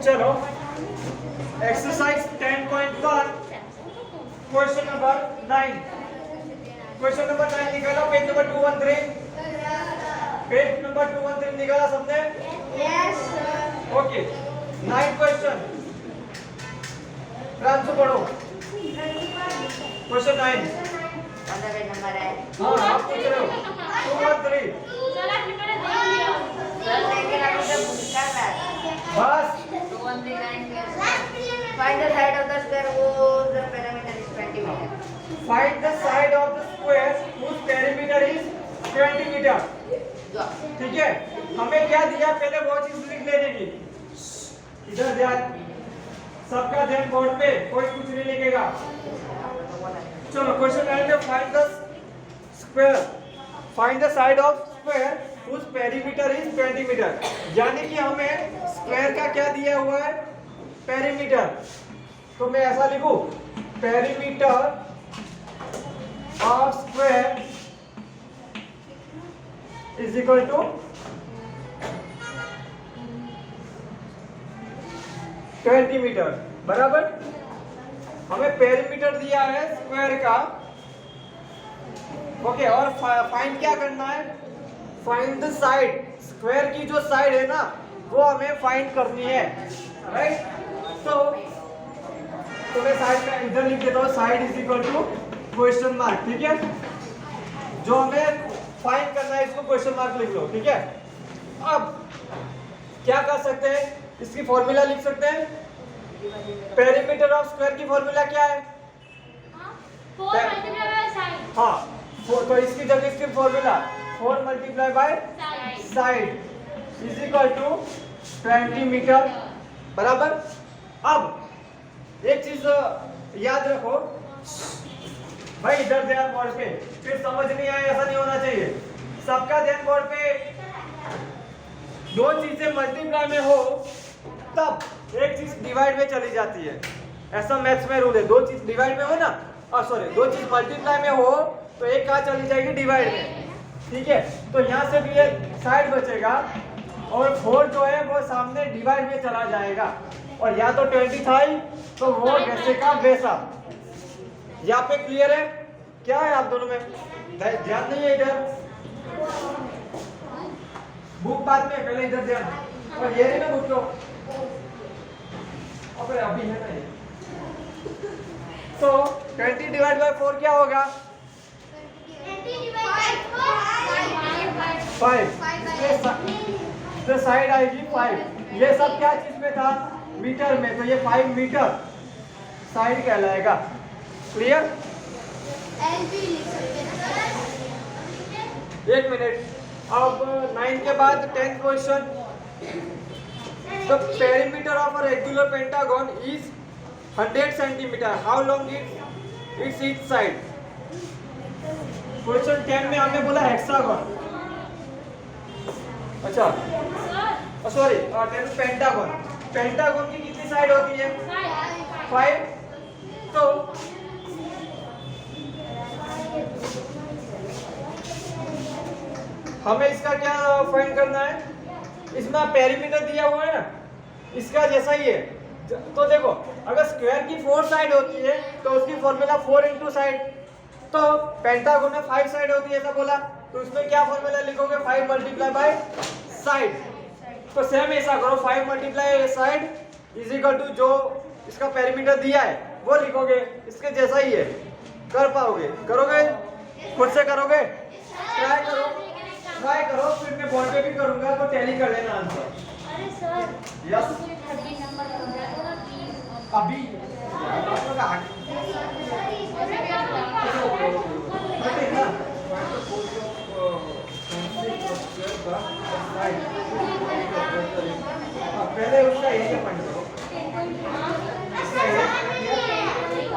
चलो exercise 10.1 question number 9। Question number 9 निकाला, page number 213। Page number 213 निकाला सबने? Yes sir. Okay, 9 question Pranshu पढ़ो। क्वेश्चन 9 कौन सा पेज नंबर है? हाँ आप पूछ रहे हो 213। सर लेकिन अभी तो पूछा था। बस 219 find the side of the square whose the perimeter is 20 meter. Find the side of the square whose perimeter is 20 metre. ठीक है, हमें क्या दिया पहले वो चीज लिख लेने की। इधर ध्यान, सबका ध्यान बोर्ड पे, कोई कुछ नहीं लिखेगा। चलो क्वेश्चन 9 में find the square, find the side of square whose perimeter is 20 metre. यानी कि हमें स्क्वायर का क्या दिया हुआ है? पेरीमीटर। तो मैं ऐसा लिखूं, perimeter of square is equal to 20 metre. बराबर, हमें पेरीमीटर दिया है स्क्वायर का। ओके, और फाइंड क्या करना है? फाइंड द साइड, स्क्वायर की जो साइड है ना वो हमें फाइंड करनी है, राइट? तो मैं साइड का इधर लिख देता हूँ, side is equal to question mark. ठीक है, जो हमें फाइंड करना है इसको क्वेश्चन मार्क लिख लो। ठीक है, अब क्या कर सकते हैं, इसकी फॉर्मूला लिख सकते हैं। पेरीमीटर ऑफ स्क्वायर की फॉर्मूला क्या है? 4 मल्टीप्लाई बाय साइड। हाँ, तो इसकी जगह इसकी formula 4 multiply by side is equal to 20 metre. बराबर, अब एक चीज याद रखो भाई, इधर ध्यान बोर्ड पे, फिर समझ नहीं आए ऐसा नहीं होना चाहिए। सबका ध्यान बोर्ड पे, दो चीजें मल्टीप्लाई में हो तब एक चीज डिवाइड में चली जाती है, ऐसा मैथ्स में रूल है। दो चीज डिवाइड में हो ना, सॉरी, दो चीज मल्टीप्लाई में हो तो एक कहाँ चली जाएगी? डिवाइड में। ठीक है, तो यहाँ से भी एक साइड बचेगा और 4 जो है वो सामने डिवाइड में चला जाएगा, और या तो 20 था ही तो वो वैसे का वैसा। यहाँ पे क्लियर है? क्या है आप दोनों में ध्यान नहीं है? इधर बुक बाद में, पहले इधर ध्यान, और ये नहीं ना बुक लो, अभी है ना ये। तो 20 डिवाइड बाय 4 क्या होगा? 5। तो साइड आएगी 5। ये सब क्या चीज में था? मीटर में, तो ये 5 मीटर साइड कहलाएगा। क्लियर? एक मिनट, अब 9 के बाद 10th question. The perimeter of a regular pentagon is 100 centimeter. How long is each side? Question 10 में हमने बोला हेक्सागन। अच्छा, सॉरी, 10 पेंटागन। पेंटागन की कितनी साइड होती है? 5। तो हमें इसका क्या फाइंड करना है? इसमें पेरीमीटर दिया हुआ है ना, इसका जैसा ही है। तो देखो, अगर स्क्वायर की 4 साइड होती है तो उसकी फॉर्मूला 4 इंटू साइड। तो पेंटागन में 5 साइड होती है ऐसा बोला, तो उसमें क्या फॉर्मूला लिखोगे? 5 मल्टीप्लाई बाय साइड। तो सेम ऐसा करो, 5 multiply side is equal to जो इसका पेरीमीटर दिया है वो लिखोगे, इसके जैसा ही है। कर पाओगे? करोगे? खुद से करोगे? ट्राई करो, फिर मैं बोर्ड पे भी करूंगा तो टैली कर लेना आंसर। अरे सर, यस, 30 नंबर हो गया तो ना प्लीज। अभी पहले उसका एरिया फाइंड करो। इसका एरिया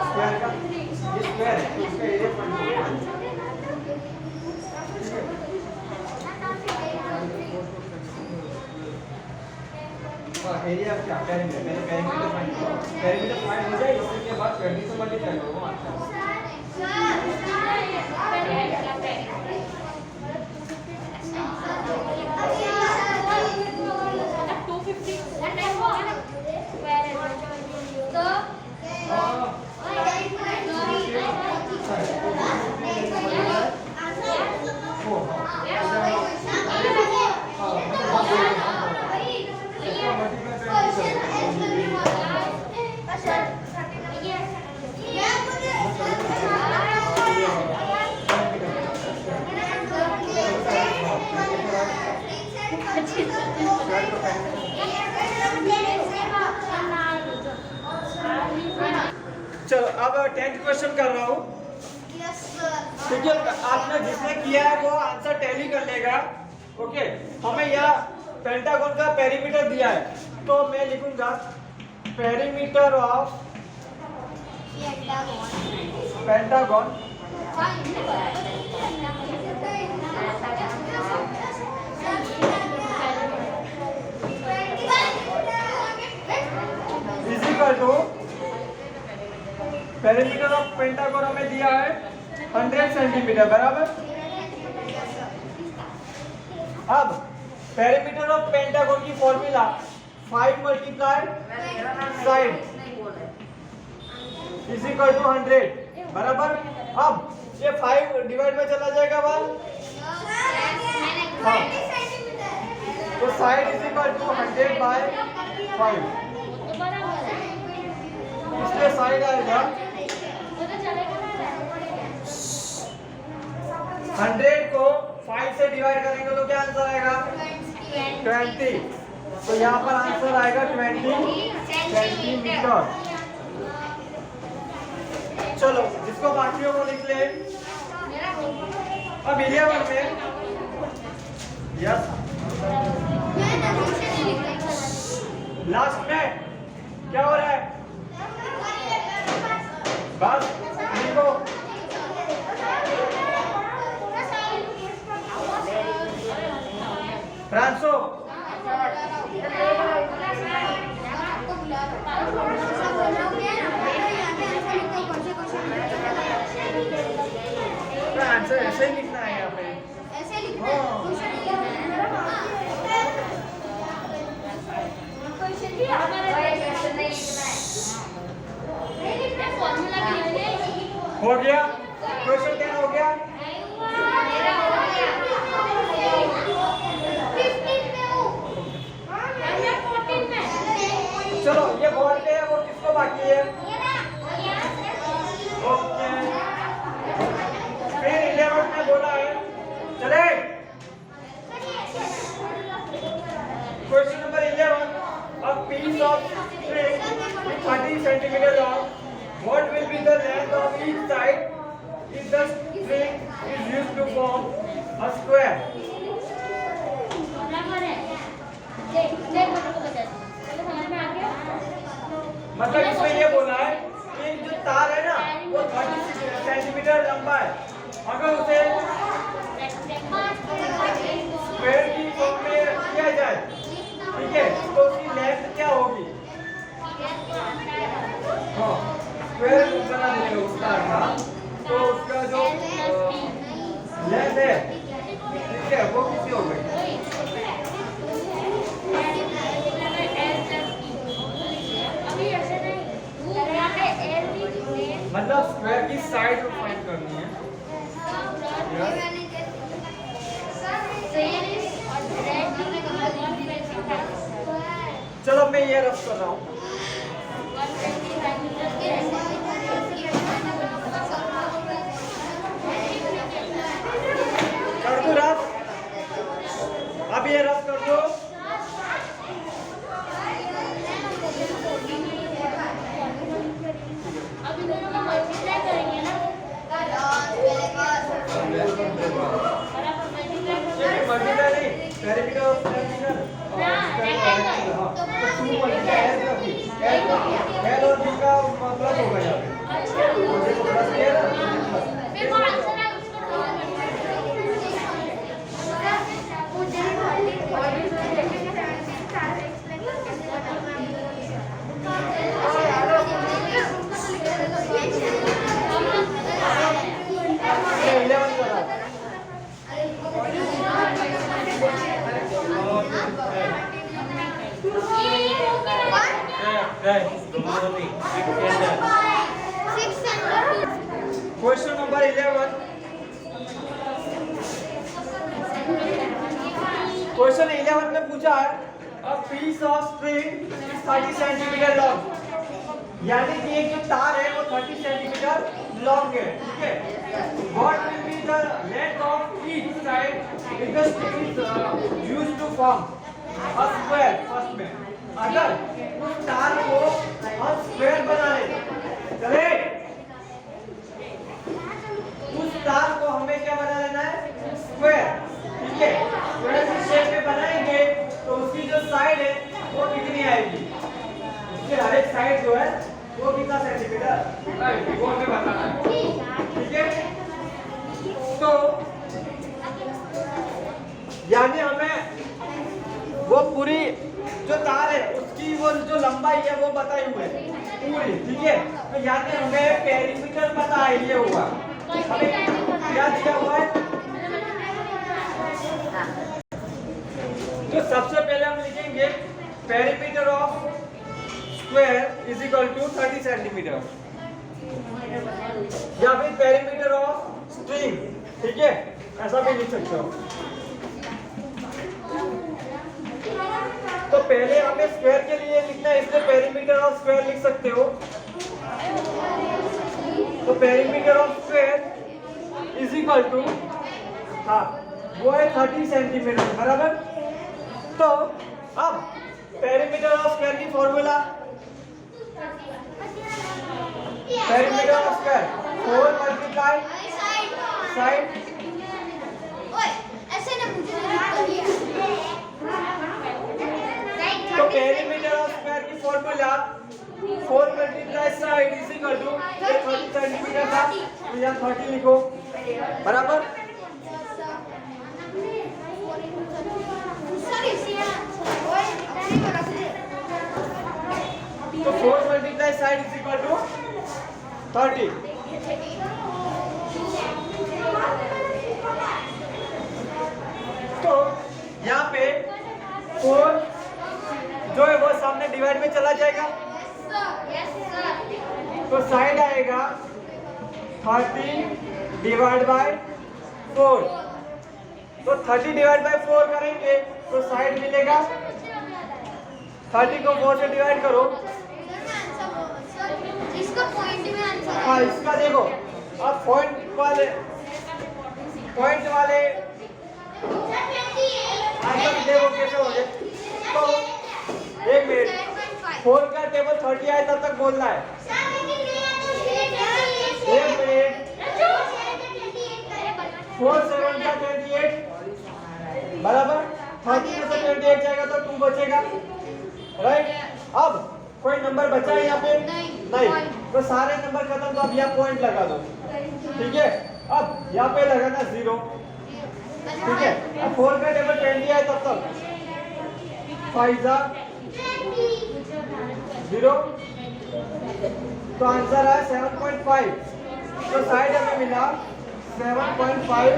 स्क्वायर का, ये स्क्वायर है, इसका एरिया फाइंड करो। एरिया क्या? पेरीमीटर फाइंड करो। पेरीमीटर फाइंड हो जाए, इसके बाद 20 से मल्टीप्लाई करो। अब 10th क्वेश्चन कर रहा हूँ। ठीक है, आपने जिसने किया है वो आंसर टैली कर लेगा। ओके, हमें यह पेंटागन का पेरीमीटर दिया है, तो मैं लिखूंगा perimeter of pentagon is equal to perimeter of pentagon हमें दिया है 100 सेंटीमीटर बराबर। अब पेरीमीटर ऑफ पेंटागन की formula 5 multiply side is equal to 100 बराबर। अब ये 5 डिवाइड में चला जाएगा 1, हाँ, तो side is equal to 100 by 5, इसलिए साइड आएगा 100 को 5 से डिवाइड करेंगे तो क्या आंसर आएगा 20। तो यहाँ पर आंसर आएगा 20 सेंटीमीटर। चलो जिसको बाकी हो वो लिख ले। अब 11 में यस लास्ट में क्या हो रहा है बस लिखो। फ्रांसो आंसर ऐसे ही लिखना है यहाँ पे, ऐसे लिखना है। हो गया क्वेश्चन 10 हो गया। चलो ये बोर्ड पे है वो किसको बाकी है ओके। फिर 11 में बोला है चले question number 11 a piece of string 30 centimeter long, what will be the length of each side if the string is used to form a square? मतलब इसमें ये बोला है कि जो तार है ना वो 30 सेंटीमीटर लंबा है, अगर उसे स्क्वायर की फॉर्म में किया जाए, ठीक है, तो उसकी लेंथ क्या होगी? हाँ, स्क्वायर बना देंगे उस तार का, तो उसका जो लेंथ है, ठीक है, वो कितनी हो गई? मतलब स्क्वायर की साइड फाइंड करनी है। चलो मैं ये रफ कर रहा हूँ। कर दो रफ, अब ये रफ कर दो। क्वेश्चन नंबर 11, क्वेश्चन 11 में पूछा है a piece of string 30 centimetre long, यानी कि एक जो तार है वो 30 सेंटीमीटर लॉन्ग है, ठीक है। What will be the length of each side if the string is used to form a square? First में अगर उस तार को हम स्क्वायर बना ले, चले ठीक है, थोड़ा सा शेप में बनाएंगे तो उसकी जो साइड है वो कितनी आएगी, उसके हर एक साइड जो है वो कितना सेंटीमीटर, राइट, वो हमें बताना है। ठीक है, तो यानी हमें वो पूरी जो तार है उसकी वो जो लंबाई है वो बताई हुई है पूरी। ठीक है, तो यानी हमें पेरीमीटर पता है ये हुआ, हमें क्या दिया हुआ है। तो सबसे पहले हम लिखेंगे perimeter of square is equal to 30 centimetre या फिर पेरीमीटर ऑफ स्ट्रिंग। ठीक है, ऐसा भी लिख सकते हो। तो पहले हमें स्क्वायर के लिए लिखना है, इसलिए पेरीमीटर ऑफ स्क्वायर लिख सकते हो। तो perimeter of square is equal to, हाँ वो है 30 सेंटीमीटर, बराबर। तो अब पेरीमीटर ऑफ स्क्वायर की formula, perimeter of square 4 multiply side. तो पेरीमीटर ऑफ स्क्वायर की formula 4 multiply side is equal to 30 centimetre था, तो यहाँ 30 लिखो, बराबर। तो 4 multiply side is equal to 30। तो यहाँ पे 4 जो है वो सामने डिवाइड में चला जाएगा, तो साइड आएगा 30 डिवाइड बाय 4। तो 30 डिवाइड बाय 4 करेंगे तो साइड मिलेगा, 30 को 4 से डिवाइड करो। इसका पॉइंट में आंसर हाँ, इसका देखो, अब पॉइंट वाले आंसर देखो कैसे हो गए। तो एक मिनट, 4 का टेबल 30 आए तब तक बोलना है। एक मिनट, 4 7 का 28, बराबर। 30 में से 28 जाएगा तो 2 बचेगा, राइट। अब कोई नंबर बचा है यहाँ पे? नहीं। तो सारे नंबर खत्म, तो अब यहाँ पॉइंट लगा दो। ठीक है, अब यहाँ पे लगाना 0। ठीक है, अब 4 का टेबल 20 आए तब तक 5 0, तो आंसर है 7.5। तो साइड हमें मिला 7.5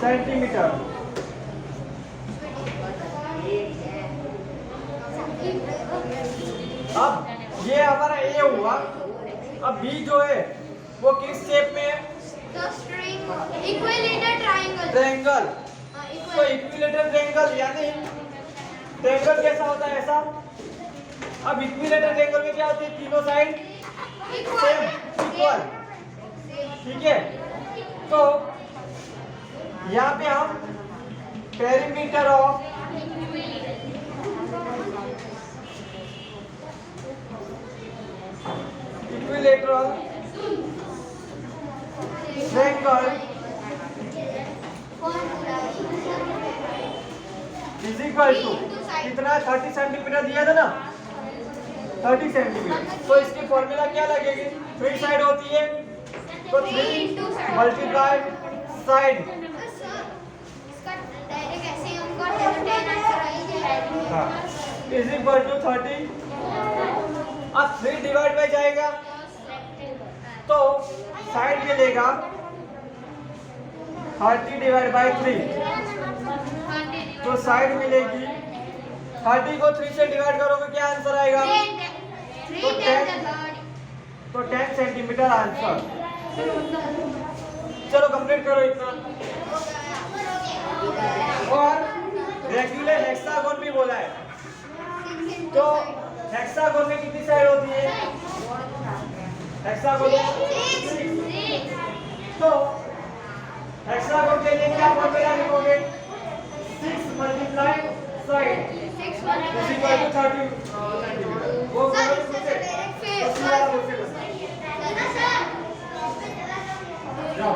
सेंटीमीटर। अब ये हमारा ए हुआ। अब बी जो है वो किस शेप में है? Equilateral triangle. ट्रायंगल। तो इक्विलेटरल ट्रायंगल यानी ट्रायंगल कैसा होता है? ऐसा। अब इक्विलेटरल ट्रायंगल में क्या होती है? तीनों साइड सेम, इक्वल। ठीक है, तो यहाँ पे हम perimeter of equilateral triangle is equal to कितना? 30 सेंटीमीटर दिया था ना, 30 सेंटीमीटर। तो इसकी फॉर्मूला क्या लगेगी? 3 साइड होती है, तो 3 मल्टीप्लाई साइड। हाँ, इज इक्वल टू 30। अब 3 डिवाइड बाय जाएगा तो साइड मिलेगा 30 डिवाइड बाय 3। तो साइड मिलेगी 30 को 3 से डिवाइड करोगे क्या आंसर आएगा? तो 10 सेंटीमीटर आंसर। चलो कंप्लीट करो इतना। और रेगुलर हेक्सागोन भी बोला है। तो हेक्सागोन में कितनी साइड होती है? हेक्सागोन तो हेक्सागोन के लिए क्या फॉर्मूला लिखोगे? 6 multiply side is equal to 30 centimetre. वो जाओ।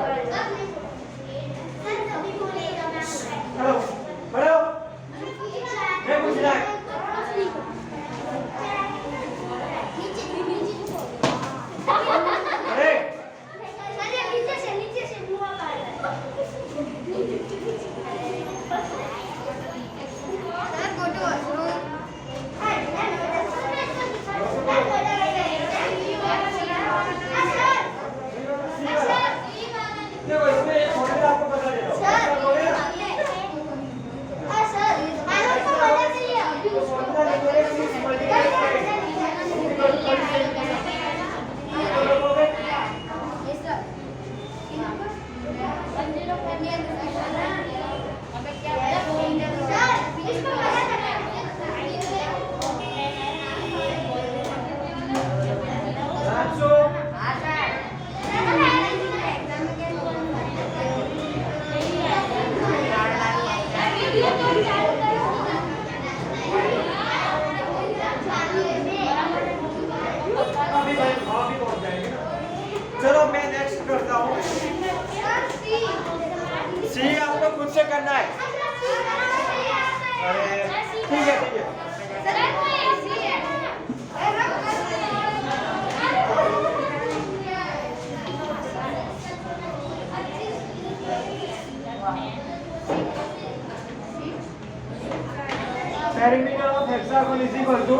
Perimeter of hexagon is equal to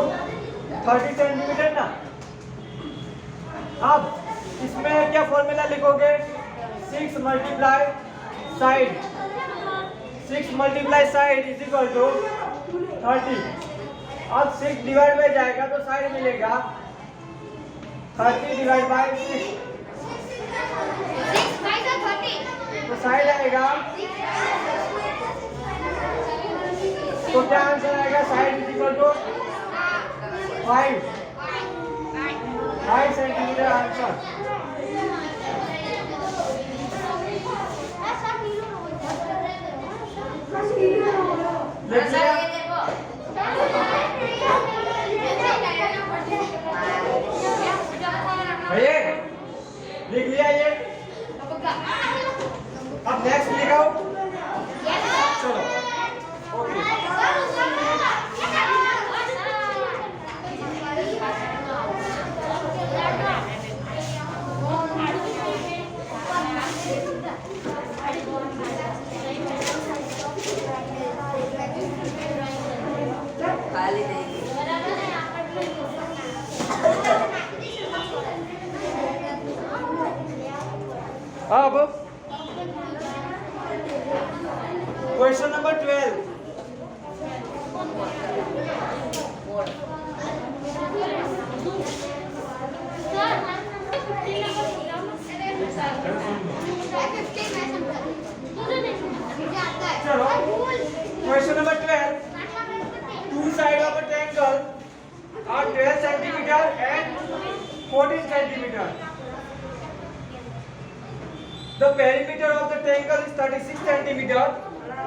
30 centimetre ना। अब इसमें क्या फॉर्मूला लिखोगे? 6 multiply side, 6 multiply side is equal to 30। अब 6 डिवाइड में जाएगा तो साइड मिलेगा 30 डिवाइड बाय 6, तो साइड आएगा, तो क्या आंसर आएगा? Side is equal to 5 centimetre answer. लिख लिया? भैया लिख लिया ये? अब नेक्स्ट लिखाओ। चलो ओके। खाली नहीं अब क्वेश्चन नंबर 12। चलो question number 12। Two sides of a triangle are 12 centimeter and 14 centimeter. The perimeter of the triangle is 36 centimeter.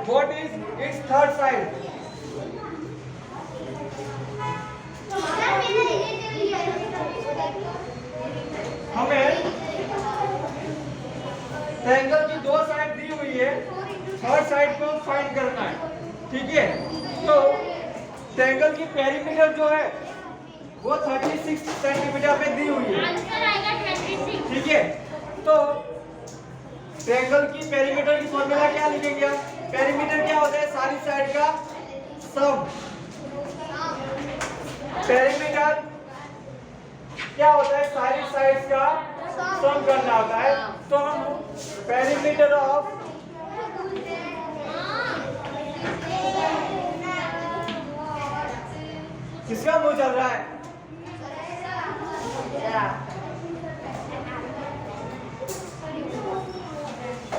What is its third side? हमें ट्रायंगल की दो साइड दी हुई है, थर्ड साइड को फाइंड करना है। ठीक है, तो ट्रायंगल की पेरीमीटर जो है वो 36 सेंटीमीटर पे दी हुई है। आंसर आएगा 26। ठीक है, तो ट्रायंगल की पेरीमीटर की फॉर्मूला क्या लिखेंगे? पेरीमीटर क्या होता है? सारी साइड का सम। पेरीमीटर क्या होता है? सारी साइड्स का सम करना होता है। तो हम पेरीमीटर ऑफ किसका मुंह चल रहा है?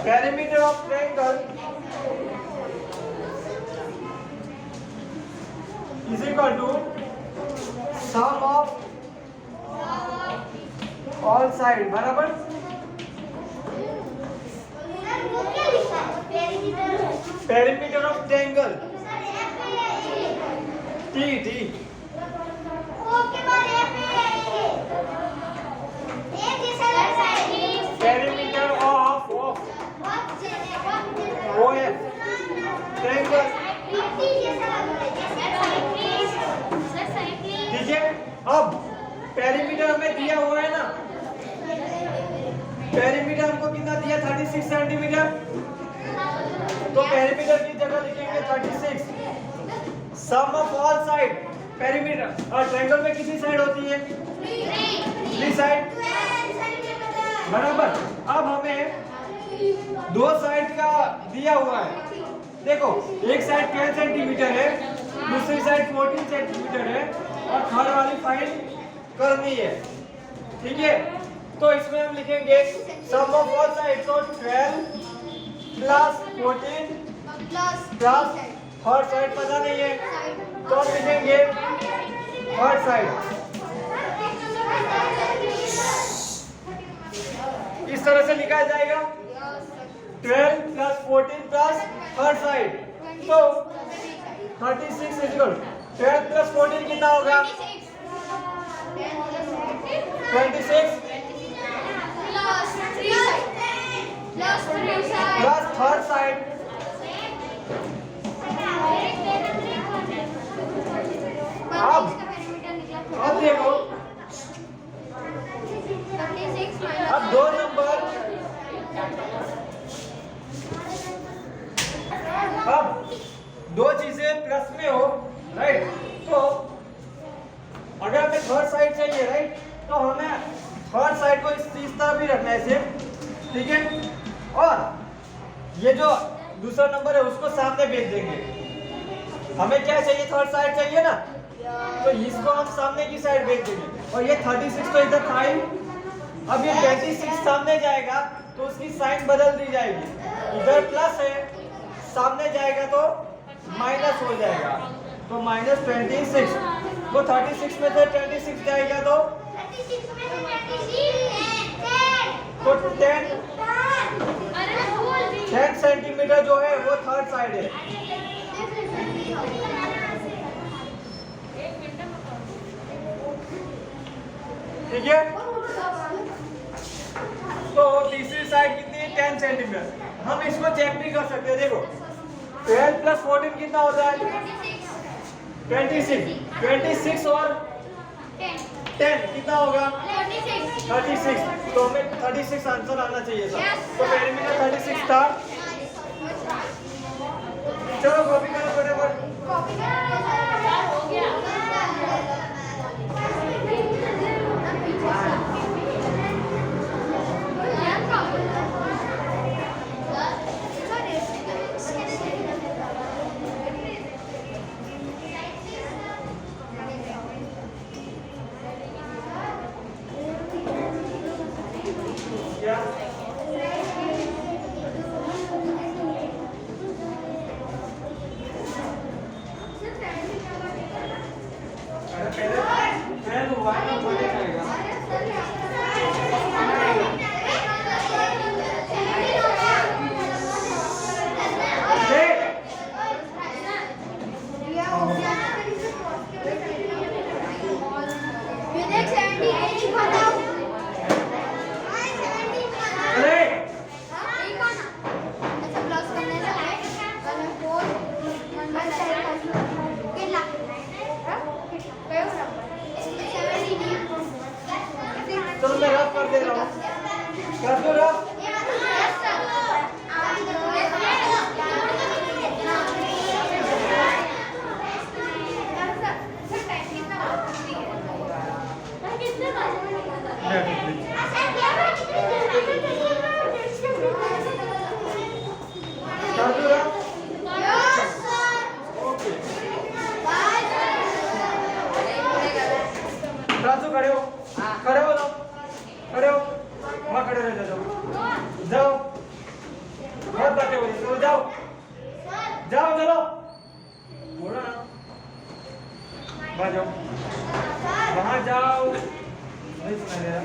Perimeter of triangle is equal to sum of all side, बराबर? Perimeter of triangle T perimeter of OF triangle। ठीक है, अब पेरीमीटर हमें दिया हुआ है ना, पेरीमीटर हमको कितना दिया? 36 सेंटीमीटर। तो पेरीमीटर की जगह लिखेंगे 36। सम ऑफ ऑल साइड, पेरीमीटर और ट्रायंगल में कितनी साइड होती है? 3 साइड, बराबर। अब हमें दो साइड का दिया हुआ है। देखो, एक साइड 12 सेंटीमीटर है, दूसरी साइड 14 सेंटीमीटर है और थर्ड वाली फाइंड करनी है। ठीक है, तो इसमें हम लिखेंगे सम ऑफ ऑल साइड, तो 12 प्लस 14 प्लस थर्ड साइड पता नहीं है, तो हम लिखेंगे थर्ड साइड। इस तरह से लिखा जाएगा 12 प्लस 14 प्लस थर्ड साइड, तो 36 इक्वल 12 प्लस 14 कितना होगा? 26 प्लस थर्ड साइड। अब देखो, अब दो नंबर, अब दो चीजें प्लस में हो, राइट? अगर हमें थर्ड साइड चाहिए राइट, तो हमें थर्ड साइड को इस तरह भी रखना है सेम, ठीक है। और ये जो दूसरा नंबर है उसको सामने भेज देंगे। हमें क्या चाहिए, थर्ड साइड चाहिए ना, तो इसको हम सामने की साइड भेज देंगे। और ये 36 तो इधर था ही, अब ये 26 सामने जाएगा तो उसकी साइन बदल दी जाएगी, इधर प्लस है, सामने जाएगा तो माइनस हो जाएगा, तो -26। वो 36 में से 26 जाएगा तो 10 सेंटीमीटर जो है वो थर्ड साइड है। ठीक है, तो तीसरी साइड कितनी है, 10 सेंटीमीटर। हम इसको चेक भी कर सकते हैं, देखो 12 + 14 कितना होता है, 26 और 10 कितना होगा, 36। तो हमें 36 आंसर आना चाहिए था। तो पेरीमीटर 36 था। चलो कॉपी करो फटाफट। हो गया। क्या पहले तो वाई ना पढ़े जाएगा। चलो मैं रफ कर दे रहा हूँ, कर दो रफ। कर दो रफ। ओके, राजू खड़े हो, खड़े हो जाओ, खड़े हो, वहाँ खड़े रह जाओ, जाओ, बहुत बातें हो रही, चलो जाओ, जाओ चलो, बोलो ना, वहाँ जाओ, वहाँ जाओ, नहीं सुनाई दे रहा।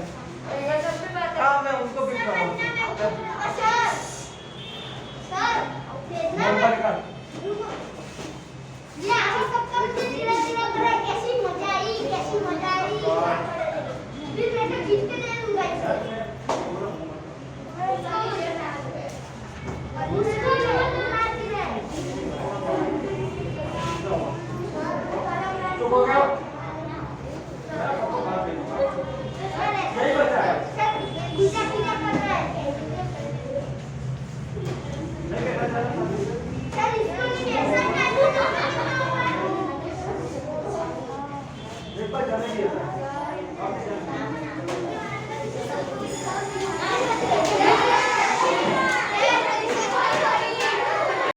हाँ मैं उनको पिक कर रहा हूँ। नंबर कर। कैसी मजा आई। फिर मैं तो खींच के दे दूंगा।